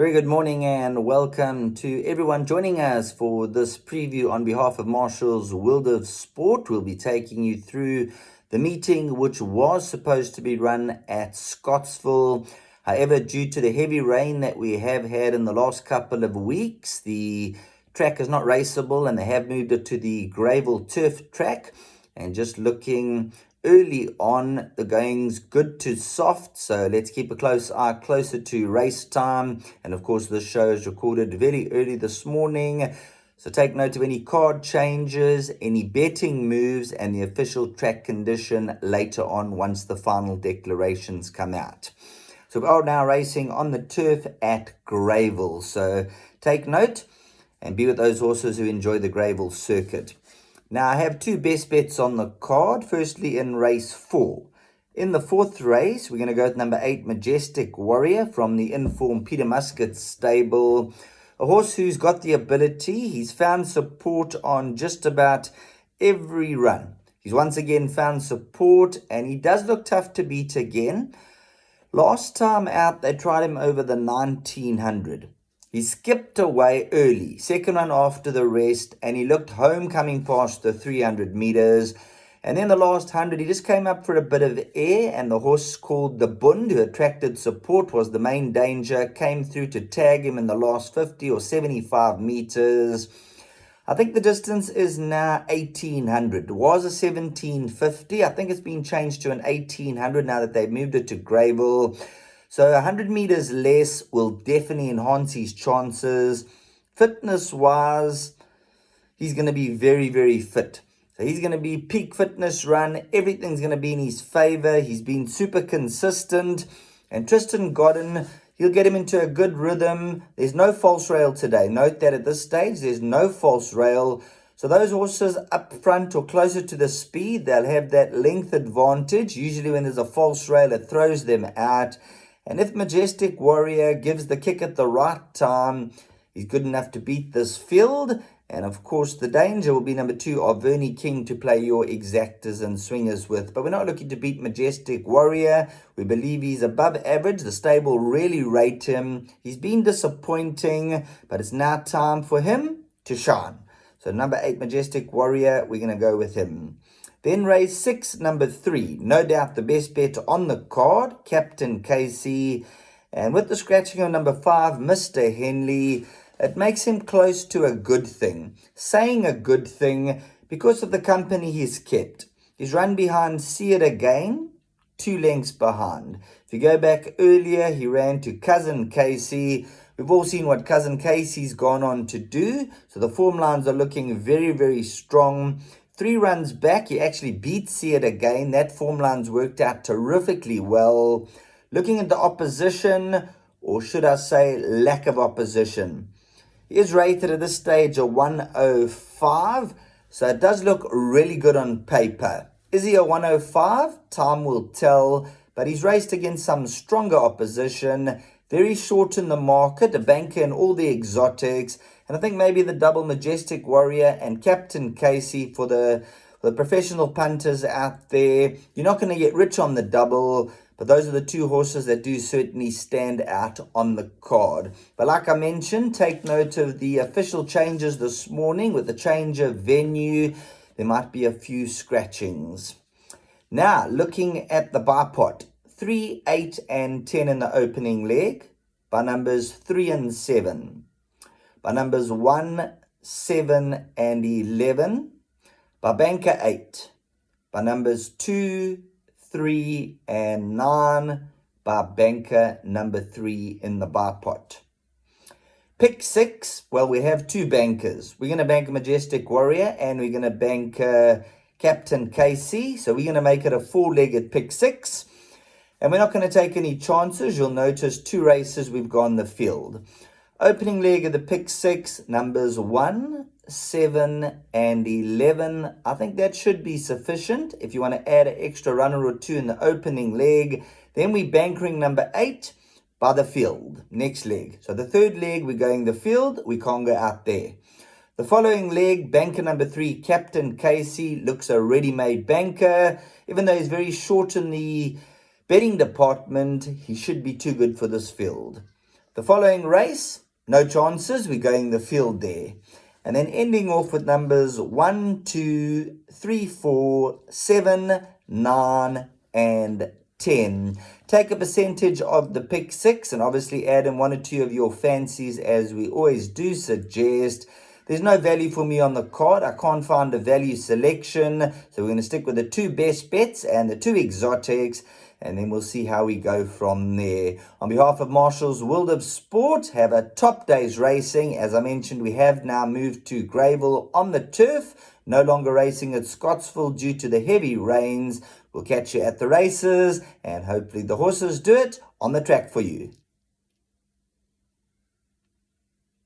Very good morning and welcome to everyone joining us for this preview on behalf of Marshall's World of Sport. We'll be taking you through the meeting which was supposed to be run at Scottsville. However, due to the heavy rain that we have had in the last couple of weeks, the track is not raceable and they have moved it to the Greyville turf track. And just looking early on, the going's good to soft, so let's keep a close eye closer to race time. And of course, this show is recorded very early this morning, so take note of any card changes, any betting moves, and the official track condition later on once the final declarations come out. So we are now racing on the turf at Greyville, so take note and be with those horses who enjoy the Greyville circuit. Now, I have two best bets on the card. Firstly, in race 4. In the fourth race, we're going to go with number 8, Majestic Warrior from the informed Peter Muscat stable. A horse who's got the ability. He's found support on just about every run. He's once again found support, and he does look tough to beat again. Last time out, they tried him over the 1900. He skipped away early, second run after the rest, and he looked home coming past the 300 meters. And then the last 100, he just came up for a bit of air, and the horse called the Bund, who attracted support, was the main danger, came through to tag him in the last 50 or 75 meters. I think the distance is now 1800. It was a 1750. I think it's been changed to an 1800 now that they've moved it to Greyville. So 100 meters less will definitely enhance his chances. Fitness-wise, he's going to be very, very fit. So he's going to be peak fitness run. Everything's going to be in his favor. He's been super consistent. And Tristan Godden, he'll get him into a good rhythm. There's no false rail today. Note that at this stage, there's no false rail. So those horses up front or closer to the speed, they'll have that length advantage. Usually when there's a false rail, it throws them out. And if Majestic Warrior gives the kick at the right time, he's good enough to beat this field. And of course, the danger will be number 2, Arverni King, to play your exactors and swingers with. But we're not looking to beat Majestic Warrior. We believe he's above average. The stable really rate him. He's been disappointing, but it's now time for him to shine. So number 8, Majestic Warrior, we're going to go with him. Then race 6, number 3. No doubt the best bet on the card, Captain Casey. And with the scratching of number 5, Mr. Henley, it makes him close to a good thing. Saying a good thing because of the company he's kept. He's run behind See It Again, 2 lengths behind. If you go back earlier, he ran to Cousin Casey. We've all seen what Cousin Casey's gone on to do. So the form lines are looking very, very strong. 3 runs back, he actually beat See It Again. That form line's worked out terrifically well. Looking at the opposition, or should I say lack of opposition. He is rated at this stage a 105, so it does look really good on paper. Is he a 105? Time will tell, but he's raced against some stronger opposition. Very short in the market, a banker in all the exotics. And I think maybe the double Majestic Warrior and Captain Casey for the professional punters out there. You're not going to get rich on the double, but those are the 2 horses that do certainly stand out on the card. But like I mentioned, take note of the official changes this morning. With the change of venue, there might be a few scratchings. Now, looking at the buy pot. 3, 8, and 10 in the opening leg, by numbers 3 and 7. By numbers 1, 7, and 11. By banker 8. By numbers 2, 3, and 9. By banker number 3 in the buy pot. Pick 6, well, we have 2 bankers. We're going to bank a Majestic Warrior and we're going to bank Captain Casey. So we're going to make it a 4-legged pick 6. And we're not going to take any chances. You'll notice 2 races we've gone the field. Opening leg of the pick 6, numbers 1, 7, and 11. I think that should be sufficient. If you want to add an extra runner or 2 in the opening leg, then we're bankering number 8 by the field. Next leg. So the third leg, we're going the field. We can't go out there. The following leg, banker number 3, Captain Casey, looks a ready-made banker. Even though he's very short in the betting department, he should be too good for this field. The following race, no chances, we're going the field there. And then ending off with numbers 1, 2, 3, 4, 7, 9, and 10. Take a percentage of the pick 6 and obviously add in 1 or 2 of your fancies, as we always do suggest. There's no value for me on the card. I can't find a value selection. So we're going to stick with the 2 best bets and the 2 exotics. And then we'll see how we go from there. On behalf of Marshall's World of Sport, have a top day's racing. As I mentioned, we have now moved to Greyville on the turf. No longer racing at Scottsville due to the heavy rains. We'll catch you at the races, and hopefully the horses do it on the track for you.